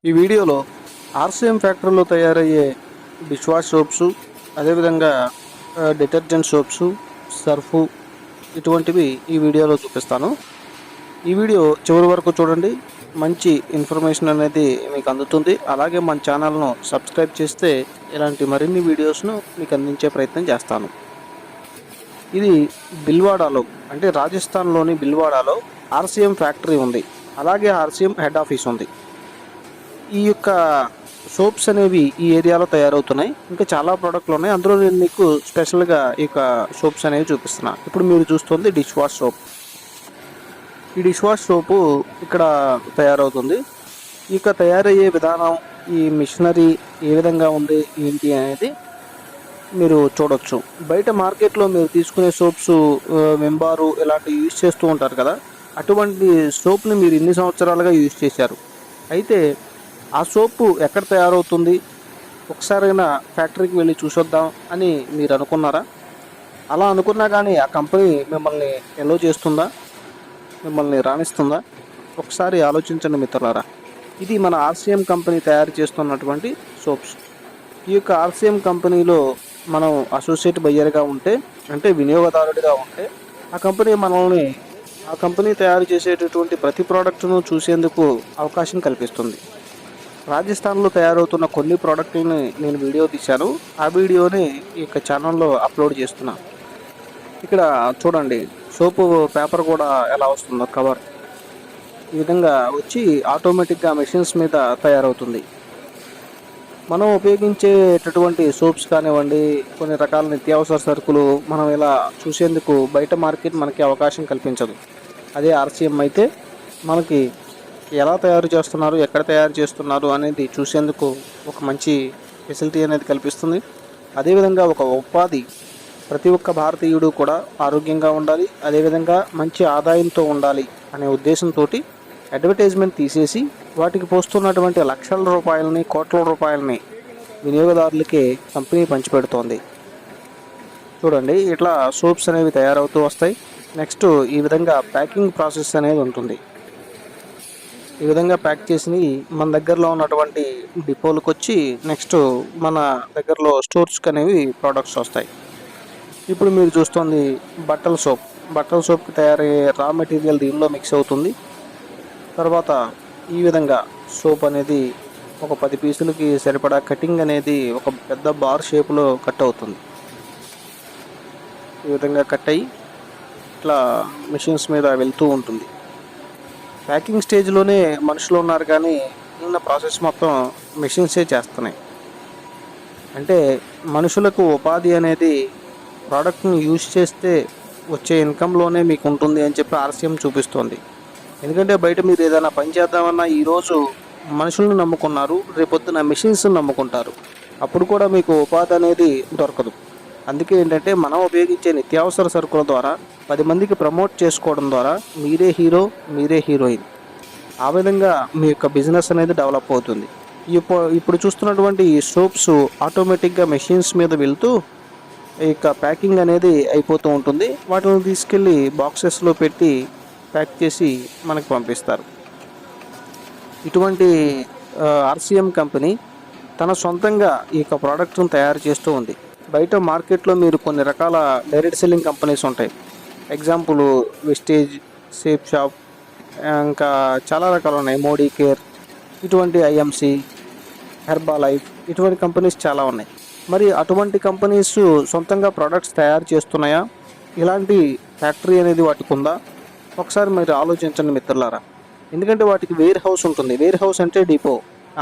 ఈ వీడియోలో ఆర్సీఎం ఫ్యాక్టరీలో తయారయ్యే డిష్ వాష్ సోప్స్, అదేవిధంగా డిటర్జెంట్ సోప్స్, సర్ఫు ఇటువంటివి ఈ వీడియోలో చూపిస్తాను. ఈ వీడియో చివరి వరకు చూడండి. మంచి ఇన్ఫర్మేషన్ అనేది మీకు అందుతుంది. అలాగే మన ఛానల్ను సబ్స్క్రైబ్ చేస్తే ఇలాంటి మరిన్ని వీడియోస్ను మీకు అందించే ప్రయత్నం చేస్తాను. ఇది బిల్వాడాలో, అంటే రాజస్థాన్లోని బిల్వాడాలో ఆర్సీఎం ఫ్యాక్టరీ ఉంది. అలాగే ఆర్సీఎం హెడ్ ఆఫీస్ ఉంది. ఈ యొక్క సోప్స్ అనేవి ఈ ఏరియాలో తయారవుతున్నాయి. ఇంకా చాలా ప్రోడక్ట్లు ఉన్నాయి. అందులో నేను మీకు స్పెషల్గా ఈ యొక్క సోప్స్ అనేవి చూపిస్తున్నాను. ఇప్పుడు మీరు చూస్తుంది డిష్ వాష్ సోప్. ఈ డిష్ వాష్ సోపు ఇక్కడ తయారవుతుంది. ఇక తయారయ్యే విధానం, ఈ మిషనరీ ఏ విధంగా ఉంది ఏంటి అనేది మీరు చూడొచ్చు. బయట మార్కెట్లో మీరు తీసుకునే సోప్స్ వెంబారు ఇలాంటివి యూజ్ చేస్తూ ఉంటారు కదా, అటువంటి సోప్ని మీరు ఇన్ని సంవత్సరాలుగా యూజ్ చేశారు. అయితే ఆ సోపు ఎక్కడ తయారవుతుంది, ఒకసారైనా ఫ్యాక్టరీకి వెళ్ళి చూసొద్దాం అని మీరు అనుకున్నారా? అలా అనుకున్నా కానీ ఆ కంపెనీ మిమ్మల్ని ఎలో చేస్తుందా, మిమ్మల్ని రాణిస్తుందా? ఒకసారి ఆలోచించండి మిత్రులారా. ఇది మన ఆర్సీఎం కంపెనీ తయారు చేస్తున్నటువంటి సోప్స్. ఈ యొక్క ఆర్సీఎం కంపెనీలో మనం అసోసియేట్ బయ్యర్గా ఉంటే, అంటే వినియోగదారుడిగా ఉంటే, ఆ కంపెనీ తయారు చేసేటటువంటి ప్రతి ప్రోడక్ట్ను చూసేందుకు అవకాశం కల్పిస్తుంది. రాజస్థాన్లో తయారవుతున్న కొన్ని ప్రోడక్ట్లని నేను వీడియో తీశాను. ఆ వీడియోని ఈ యొక్క ఛానల్లో అప్లోడ్ చేస్తున్నా. ఇక్కడ చూడండి, సోపు పేపర్ కూడా ఎలా వస్తుందో, కవర్ ఈ విధంగా వచ్చి ఆటోమేటిక్గా మెషిన్స్ మీద తయారవుతుంది. మనం ఉపయోగించేటటువంటి సోప్స్ కానివ్వండి, కొన్ని రకాల నిత్యావసర సరుకులు మనం ఇలా చూసేందుకు బయట మార్కెట్ మనకి అవకాశం కల్పించదు. అదే ఆర్సీఎం అయితే మనకి ఎలా తయారు చేస్తున్నారు, ఎక్కడ తయారు చేస్తున్నారు అనేది చూసేందుకు ఒక మంచి ఫెసిలిటీ అనేది కల్పిస్తుంది. అదేవిధంగా ఒక ఉపాధి, ప్రతి ఒక్క భారతీయుడు కూడా ఆరోగ్యంగా ఉండాలి, అదేవిధంగా మంచి ఆదాయంతో ఉండాలి అనే ఉద్దేశంతో అడ్వర్టైజ్మెంట్ తీసేసి వాటికి పోస్తున్నటువంటి లక్షల రూపాయలని, కోట్ల రూపాయలని వినియోగదారులకే కంపెనీ పంచిపెడుతోంది. చూడండి, ఇట్లా సోప్స్ అనేవి తయారవుతూ వస్తాయి. నెక్స్ట్ ఈ విధంగా ప్యాకింగ్ ప్రాసెస్ అనేది ఉంటుంది. ఈ విధంగా ప్యాక్ చేసి మన దగ్గరలో ఉన్నటువంటి డిపోలకు వచ్చి నెక్స్ట్ మన దగ్గరలో స్టోర్స్కి అనేవి ప్రోడక్ట్స్ వస్తాయి. ఇప్పుడు మీరు చూస్తుంది బట్టల సోప్కి తయారయ్యే రా మెటీరియల్ దీనిలో మిక్స్ అవుతుంది. తర్వాత ఈ విధంగా సోప్ అనేది ఒక 10 పీసులకి సరిపడా కటింగ్ అనేది ఒక పెద్ద బార్ షేప్లో కట్ అవుతుంది. ఈ విధంగా కట్ అయ్యి ఇట్లా మిషన్స్ మీద వెళ్తూ ఉంటుంది. ప్యాకింగ్ స్టేజ్లోనే మనుషులు ఉన్నారు, కానీ మిగిలిన ప్రాసెస్ మొత్తం మెషిన్సే చేస్తున్నాయి. అంటే మనుషులకు ఉపాధి అనేది ప్రోడక్ట్ని యూజ్ చేస్తే వచ్చే ఇన్కంలోనే మీకు ఉంటుంది అని చెప్పి ఆర్సీఎం చూపిస్తోంది. ఎందుకంటే బయట మీరు ఏదైనా పని చేద్దామన్నా ఈరోజు మనుషులను నమ్ముకున్నారు, రేపొద్దున మెషిన్స్ని నమ్ముకుంటారు. అప్పుడు కూడా మీకు ఉపాధి అనేది దొరకదు. అందుకే ఏంటంటే మనం ఉపయోగించే నిత్యావసర సరుకుల ద్వారా 10 మందికి ప్రమోట్ చేసుకోవడం ద్వారా మీరే హీరో, మీరే హీరోయిన్. ఆ విధంగా మీ యొక్క బిజినెస్ అనేది డెవలప్ అవుతుంది. ఇప్పుడు చూస్తున్నటువంటి ఈ సోప్స్ ఆటోమేటిక్గా మెషిన్స్ మీద వెళ్తూ ఈ యొక్క ప్యాకింగ్ అనేది అయిపోతూ ఉంటుంది. వాటిని తీసుకెళ్ళి బాక్సెస్లో పెట్టి ప్యాక్ చేసి మనకు పంపిస్తారు. ఇటువంటి ఆర్సీఎం కంపెనీ తన సొంతంగా ఈ యొక్క ప్రోడక్ట్ను తయారు చేస్తూ ఉంది. బయట మార్కెట్లో మీరు కొన్ని రకాల డైరెక్ట్ సెల్లింగ్ కంపెనీస్ ఉంటాయి. ఎగ్జాంపుల్ వెస్టేజ్, సేఫ్ షాప్, ఇంకా చాలా రకాలు ఉన్నాయి, మోడీ కేర్, ఇటువంటి ఐఎంసి, హెర్బా లైఫ్, ఇటువంటి కంపెనీస్ చాలా ఉన్నాయి. మరి అటువంటి కంపెనీస్ సొంతంగా ప్రోడక్ట్స్ తయారు చేస్తున్నాయా? ఇలాంటి ఫ్యాక్టరీ అనేది వాటికి ఉందా? ఒకసారి మీరు ఆలోచించండి మిత్రులారా. ఎందుకంటే వాటికి వేర్ హౌస్ ఉంటుంది. వేర్ హౌస్ అంటే డిపో.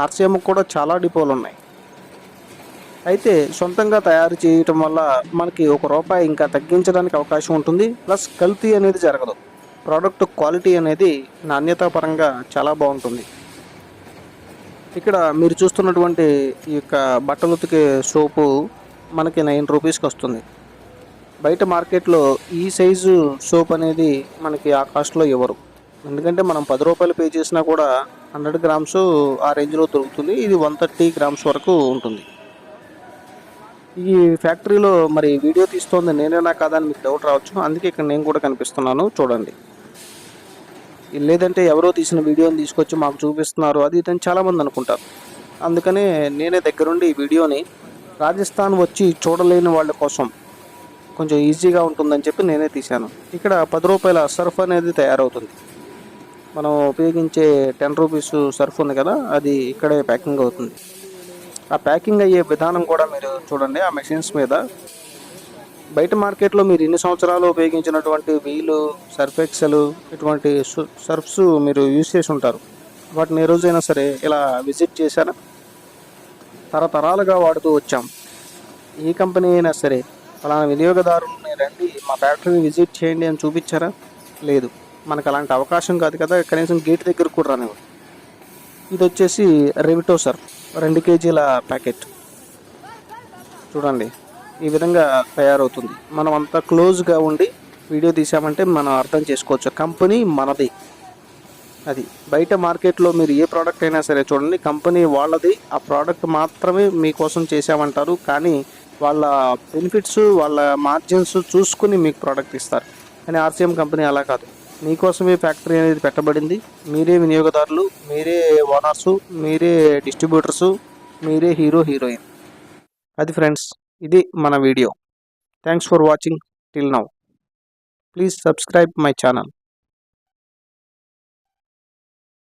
ఆర్సీఎం కూడా చాలా డిపోలు ఉన్నాయి. అయితే సొంతంగా తయారు చేయటం వల్ల మనకి ₹1 ఇంకా తగ్గించడానికి అవకాశం ఉంటుంది. ప్లస్ కల్తీ అనేది జరగదు. ప్రోడక్ట్ క్వాలిటీ అనేది నాణ్యతా పరంగా చాలా బాగుంటుంది. ఇక్కడ మీరు చూస్తున్నటువంటి ఈ యొక్క బట్టలు ఉతికే సోపు మనకి ₹9కి వస్తుంది. బయట మార్కెట్లో ఈ సైజు సోప్ అనేది మనకి ఆ కాస్ట్లో ఇవ్వరు. ఎందుకంటే మనం ₹10 పే చేసినా కూడా 100 గ్రామ్స్ ఆ రేంజ్లో దొరుకుతుంది. ఇది 130 గ్రామ్స్ వరకు ఉంటుంది. ఈ ఫ్యాక్టరీలో మరి వీడియో తీస్తోంది నేనేనా కాదా అని మీకు డౌట్ రావచ్చు. అందుకే ఇక్కడ నేను కూడా కనిపిస్తున్నాను, చూడండి. లేదంటే ఎవరో తీసిన వీడియోని తీసుకొచ్చి మాకు చూపిస్తున్నారు అది ఇదని చాలామంది అనుకుంటారు. అందుకనే నేనే దగ్గరుండి ఈ వీడియోని రాజస్థాన్ వచ్చి చూడలేని వాళ్ళ కోసం కొంచెం ఈజీగా ఉంటుందని చెప్పి నేనే తీశాను. ఇక్కడ 10 రూపాయల సర్ఫ్ అనేది తయారవుతుంది. మనం ఉపయోగించే 10 రూపీస్ సర్ఫ్ ఉంది కదా, అది ఇక్కడే ప్యాకింగ్ అవుతుంది. ఆ ప్యాకింగ్ అయ్యే విధానం కూడా మీరు చూడండి ఆ మెషిన్స్ మీద. బయట మార్కెట్లో మీరు ఇన్ని సంవత్సరాలు ఉపయోగించినటువంటి వీలు, సర్ఫ్ ఎక్సెల్ ఇటువంటి సర్ఫ్స్ మీరు యూజ్ చేసి ఉంటారు. వాటిని ఏ రోజైనా సరే ఇలా విజిట్ చేశారా? తరతరాలుగా వాడుతూ వచ్చాం. ఏ కంపెనీ అయినా సరే ఫలానా వినియోగదారుని రండి మా ఫ్యాక్టరీని విజిట్ చేయండి అని చూపించారా? లేదు. మనకు అలాంటి అవకాశం కాదు కదా, కనీసం గేట్ దగ్గర కూడా రానివ్వరు. ఇది వచ్చేసి రెవిటో సర్ఫ్ 2 కేజీల ప్యాకెట్. చూడండి ఈ విధంగా తయారవుతుంది. మనం అంతా క్లోజ్గా ఉండి వీడియో తీసామంటే మనం అర్థం చేసుకోవచ్చు కంపెనీ మనది. అది బయట మార్కెట్లో మీరు ఏ ప్రోడక్ట్ అయినా సరే చూడండి, కంపెనీ వాళ్ళది, ఆ ప్రోడక్ట్ మాత్రమే మీకోసం చేసామంటారు. కానీ వాళ్ళ బెనిఫిట్స్, వాళ్ళ మార్జిన్స్ చూసుకుని మీకు ప్రోడక్ట్ ఇస్తారు. కానీ ఆర్సీఎం కంపెనీ అలా కాదు. మీకోసమే ఫ్యాక్టరీ అనేది పెట్టబడింది. మీరే వినియోగదారులు, మీరే ఓనర్సు, మీరే డిస్ట్రిబ్యూటర్సు, మీరే హీరో హీరోయిన్. అది ఫ్రెండ్స్, ఇది మన video. Thanks for watching till now. Please subscribe my channel.